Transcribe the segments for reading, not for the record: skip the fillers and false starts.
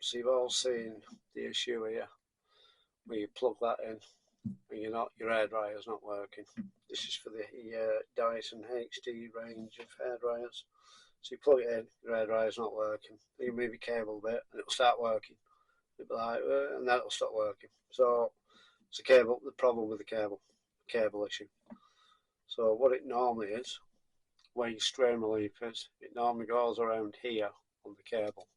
So you've all seen the issue here where you plug that in and your hairdryer's not working. This is for the Dyson HD range of hairdryers. So you plug it in, your hairdryer's not working. You move your cable a bit and it'll start working. It'll be like, and then it'll stop working. So it's the problem with the cable issue. So what it normally is, where your strain relief is, it normally goes around here on the cable.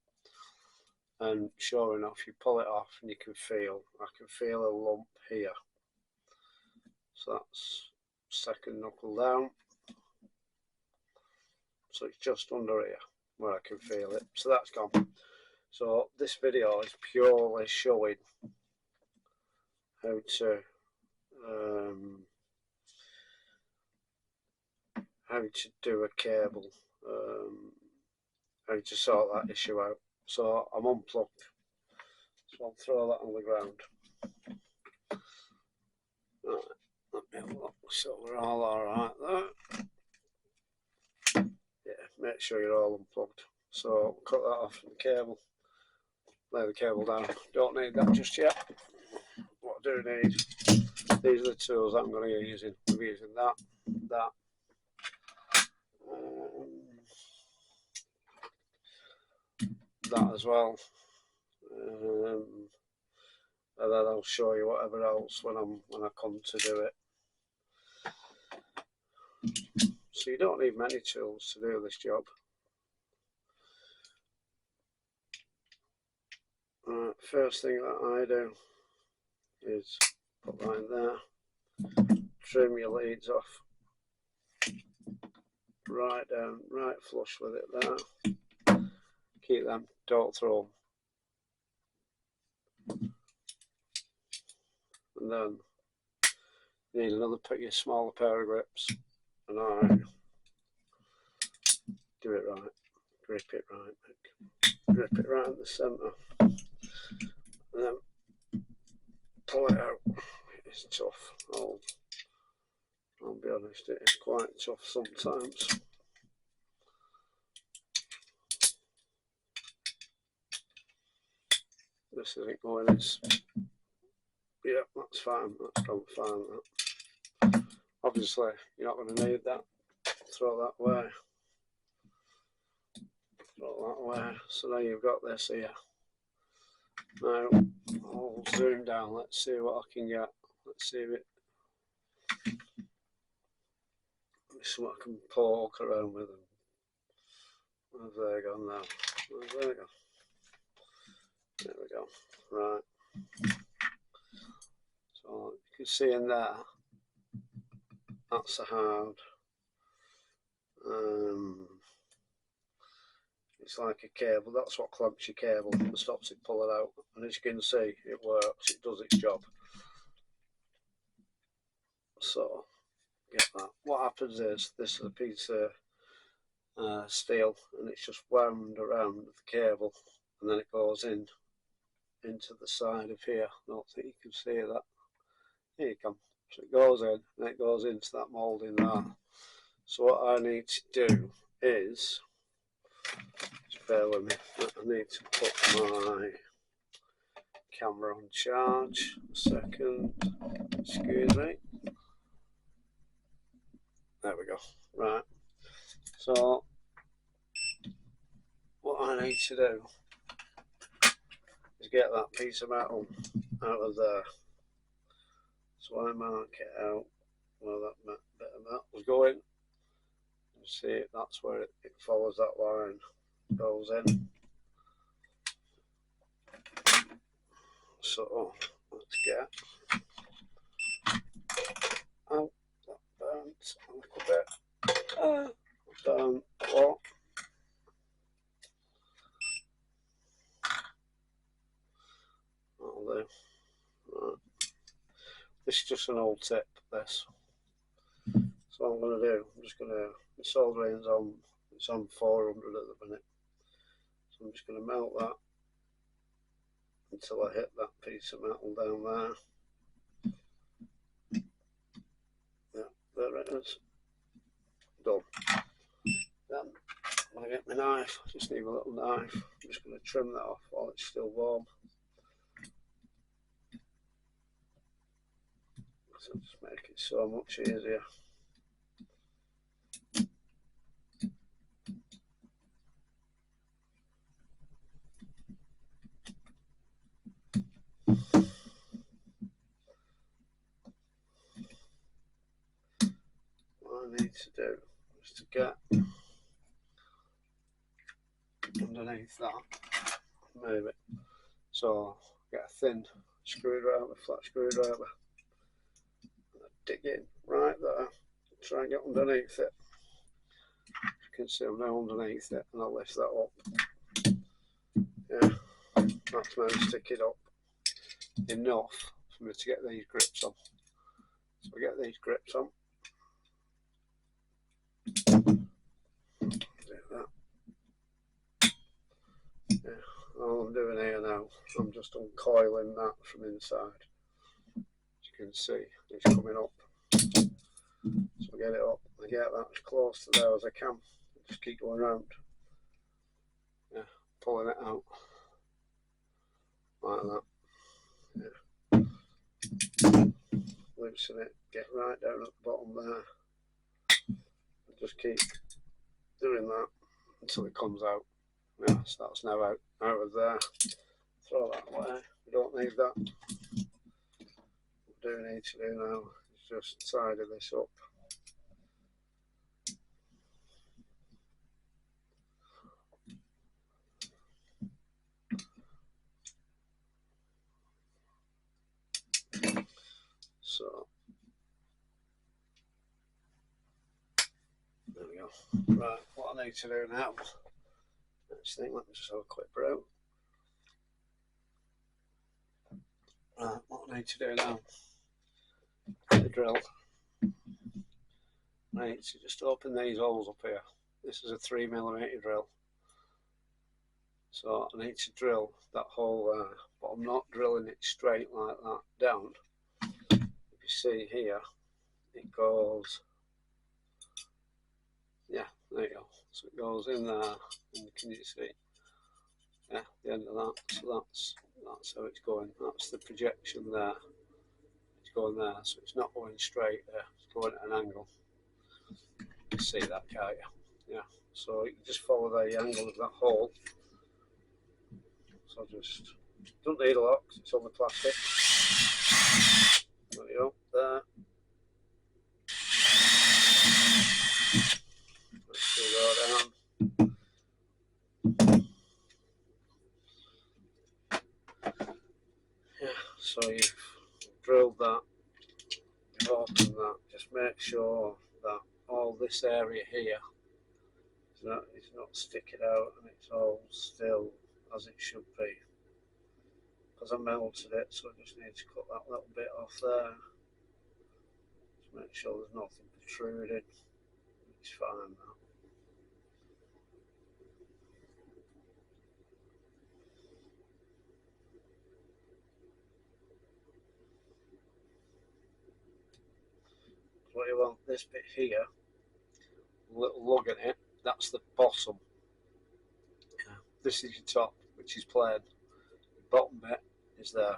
And sure enough, you pull it off and I can feel a lump here. So that's second knuckle down. So it's just under here where I can feel it. So that's gone. So this video is purely showing how to do a cable, how to sort that issue out. So I'm unplugged. So I'll throw that on the ground. Right, let me have a look. So we're all alright there. Yeah, make sure you're all unplugged. So cut that off from the cable. Lay the cable down. Don't need that just yet. What I do need, these are the tools I'm going to be using. I'm using that, that as well. And then I'll show you whatever else when I come to do it. So you don't need many tools to do this job. First thing that I do is put that in there, trim your leads off, right down, right flush with it there. Keep them, don't throw them. And then you need another smaller pair of grips, and I do it right, grip it right in the centre, and then pull it out. It's tough, I'll be honest, it is quite tough sometimes. This isn't going, yeah, that's fine, that's gone fine. That. Obviously, you're not going to need that. Throw that away. So now you've got this here. Now, I'll zoom down, let's see what I can get. Let's see if it. Something I can poke around with them. Where's they gone now? Where's they gone? There we go. Right. So you can see in there, that's a hard. It's like a cable. That's what clamps your cable and stops it pulling out. And as you can see, it works. It does its job. So get that. What happens is this is a piece of steel, and it's just wound around the cable, and then it goes into the side of here. I don't think you can see that. Here you come. So it goes in, and it goes into that moulding there. So what I need to do is, just bear with me, I need to put my camera on charge. A second, excuse me. There we go. Right. So what I need to do is get that piece of metal out of there. So I mark it out where that bit of metal was going. You see it, that's where it follows that line, goes in. So let's get out that burnt a little bit. Down a lot. That'll do. Right. This is just an old tip, this. So what I'm going to do, I'm just going to, the soldering's on, it's on 400 at the minute. So I'm just going to melt that until I hit that piece of metal down there. Yeah, there it is. Done. Then when I get my knife, I just need a little knife. I'm just going to trim that off while it's still warm. So just make it so much easier. What I need to do is to get underneath that, move it. So get a thin screwdriver, flat screwdriver, dig in right there, try and get underneath it. You can see I'm now underneath it, and I'll lift that up. Yeah, that's now stick it up enough for me to get these grips on. So I get these grips on. Do that. Yeah, all I'm doing here now, I'm just uncoiling that from inside. As you can see, it's coming up. So I get it up, I get that as close to there as I can. Just keep going around. Yeah, pulling it out like that. Yeah. Loosen it, get right down at the bottom there. And just keep doing that until it comes out. Yeah, so that's now out of there. Throw that away. We don't need that. What we do need to do now is just tidy this up. So there we go. Right, what I need to do now, next thing, let me just have a quick brew. Right, what I need to do now, get the drill. I need to just open these holes up here. This is a 3mm drill. So I need to drill that hole there, but I'm not drilling it straight like that down. If you see here, it goes, yeah, there you go. So it goes in there, and can you see? Yeah, the end of that. So that's how it's going. That's the projection there. It's going there, so it's not going straight there. It's going at an angle. You can see that, can't you? Yeah. So you just follow the angle of that hole. So just don't need a lot because it's only plastic. There you go. There. Let's go down. Yeah, so you've drilled that, you've opened that. Just make sure that all this area here is not sticking out and it's all still as it should be. Because I melted it, so I just need to cut that little bit off there. Just make sure there's nothing protruding. It's fine now. What you want, this bit here, a little lug in it, that's the bottom. Yeah. This is your top, which is plain. The bottom bit is there.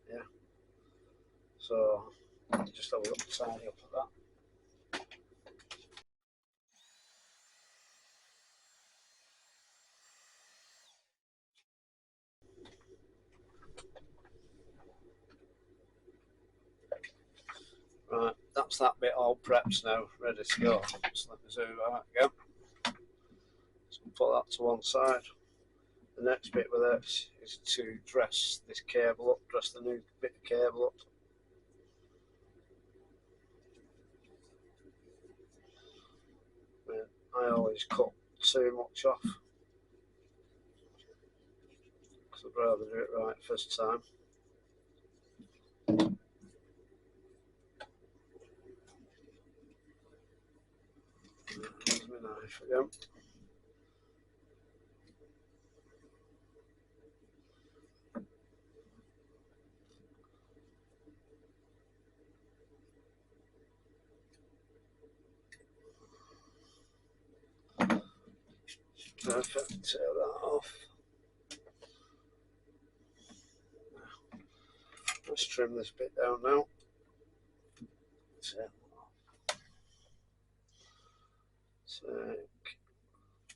Yeah. So just have a look tidy up at that. Right, that's that bit all prepped now, ready to go. So let me zoom out again. So put that to one side. The next bit with this is to dress this cable up, dress the new bit of cable up. I always cut too much off because I'd rather do it right first time. There's my knife again. Perfect, take that off. Let's trim this bit down now. Take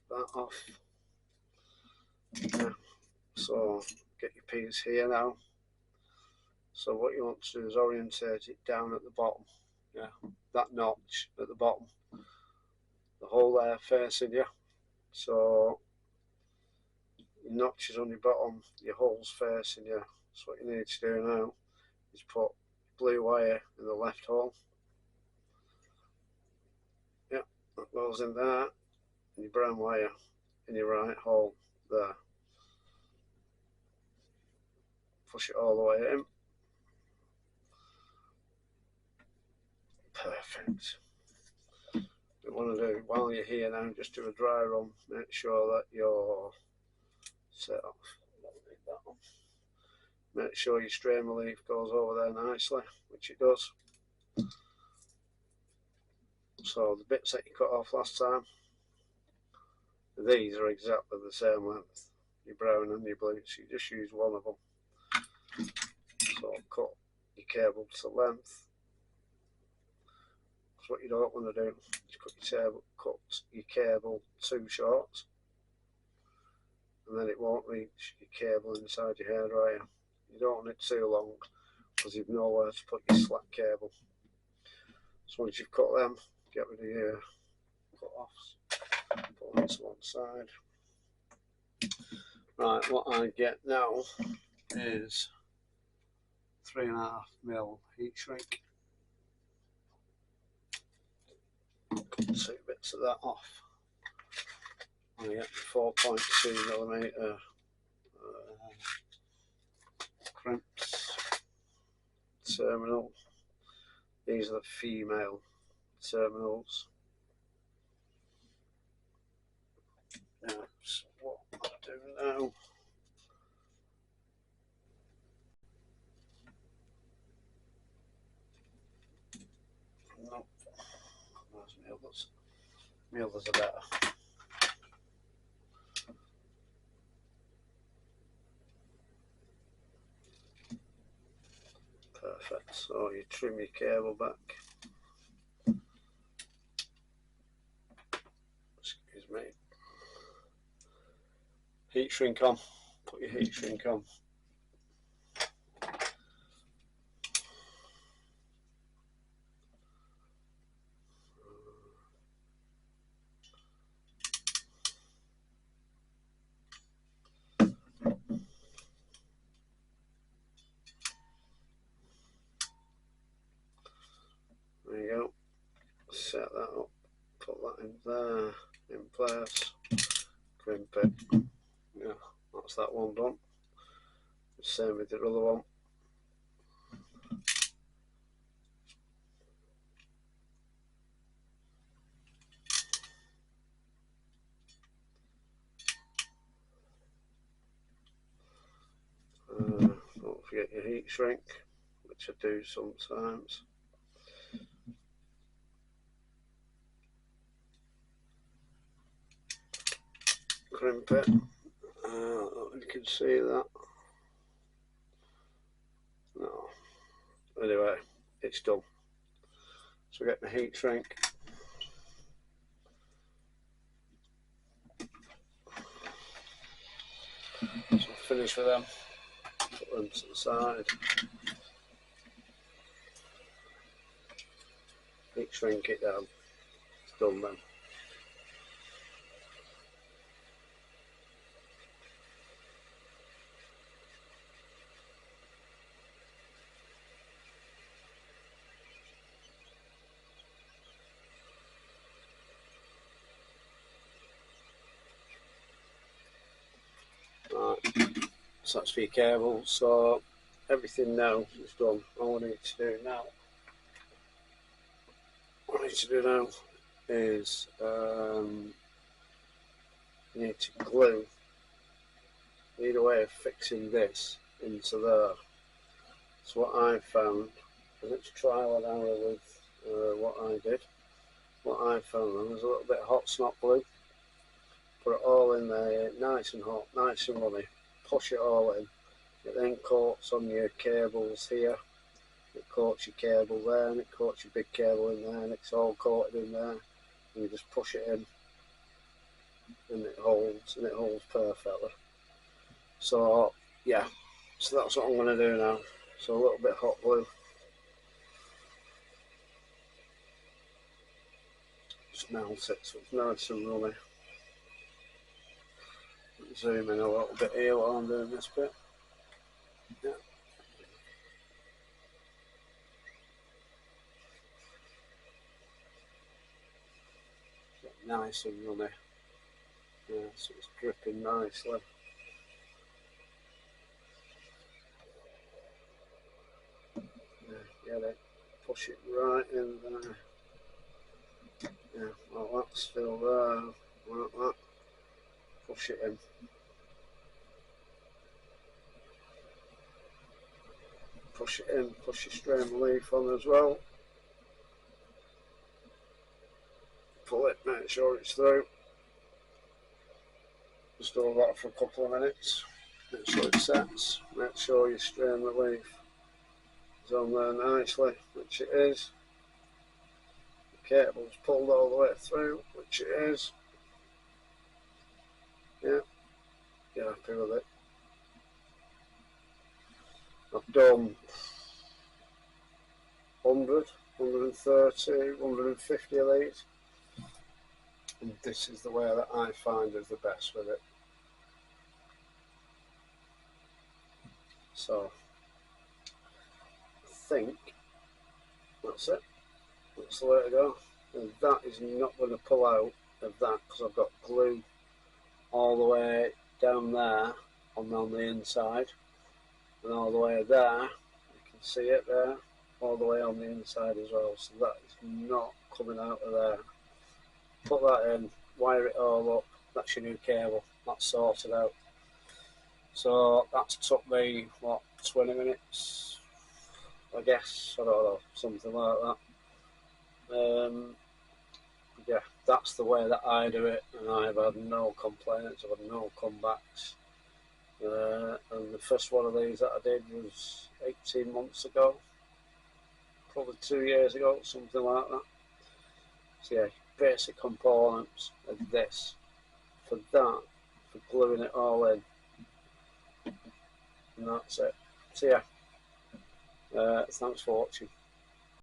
that off. Yeah. So get your piece here now. So what you want to do is orientate it down at the bottom. Yeah, that notch at the bottom. The hole there facing you. So your notch is on your bottom, your hole's facing you. So what you need to do now is put blue wire in the left hole. Yeah, that goes in there, and your brown wire in your right hole there. Push it all the way in. Perfect. What you want to do while you're here now, just do a dry run. Make sure that you're set off. Make sure your strain relief goes over there nicely, which it does. So the bits that you cut off last time, these are exactly the same length, your brown and your blue, so you just use one of them. So cut your cable to length. So what you don't want to do is cut your cable too short, and then it won't reach your cable inside your hairdryer. You don't want it too long because you've nowhere to put your slack cable. So once you've cut them, get rid of your cut-offs, put them to one side. Right, what I get now is 3.5mm heat shrink. Cut 2 bits of that off. I get 4.2mm crimps terminal. These are the female terminals. Now, so what I'll do now, no, those mailers. Mailers are better. Perfect. So you trim your cable back. Excuse me. Heat shrink on. Put your heat shrink on. There you go. Set that up. Put that in there, in place. Crimp it. Yeah, that's that one done. Same with the other one. Don't forget your heat shrink, which I do sometimes. Crimp it. You can see that. No. Anyway, it's done. So get my heat shrink. So finish with them. Put them to the side. Heat shrink it down. It's done then. Right, so that's for your cable. So everything now is done. All I need to do now, is you need to glue. You need a way of fixing this into there. So what I found, and it's trial and error with what I did. What I found was a little bit of hot snot glue. put it all in there, nice and hot, nice and runny, push it all in. It then coats on your cables here, it coats your cable there, and it coats your big cable in there, and it's all coated in there, and you just push it in, and it holds perfectly. So yeah, so that's what I'm going to do now. So a little bit hot glue, just melt it so it's nice and runny. Zoom in a little bit here while I'm doing this bit. Yeah. Nice and runny. Yeah, so it's dripping nicely. Yeah, get it. Push it right in there. Yeah, well that's still there. Like that. Push it in. Push it in. Push your strain relief on as well. Pull it, make sure it's through. Just do that for a couple of minutes. Make sure it sets. Make sure your strain relief is on there nicely, which it is. The cable's pulled all the way through, which it is. Yeah, you're happy with it. I've done 100, 130, 150 of these, and this is the way that I find is the best with it. So I think that's it. That's the way to go. And that is not going to pull out of that because I've got glue all the way down there on the inside, and all the way there. You can see it there, all the way on the inside as well. So that is not coming out of there. Put that in, wire it all up. That's your new cable. That's sorted out. So that's took me what, 20 minutes, I guess. I don't know, something like that. Yeah, that's the way that I do it, and I've had no complaints. I've had no comebacks. And the first one of these that I did was 18 months ago, probably 2 years ago, something like that. So yeah, basic components of this for that, for gluing it all in, and that's it. So yeah, thanks for watching.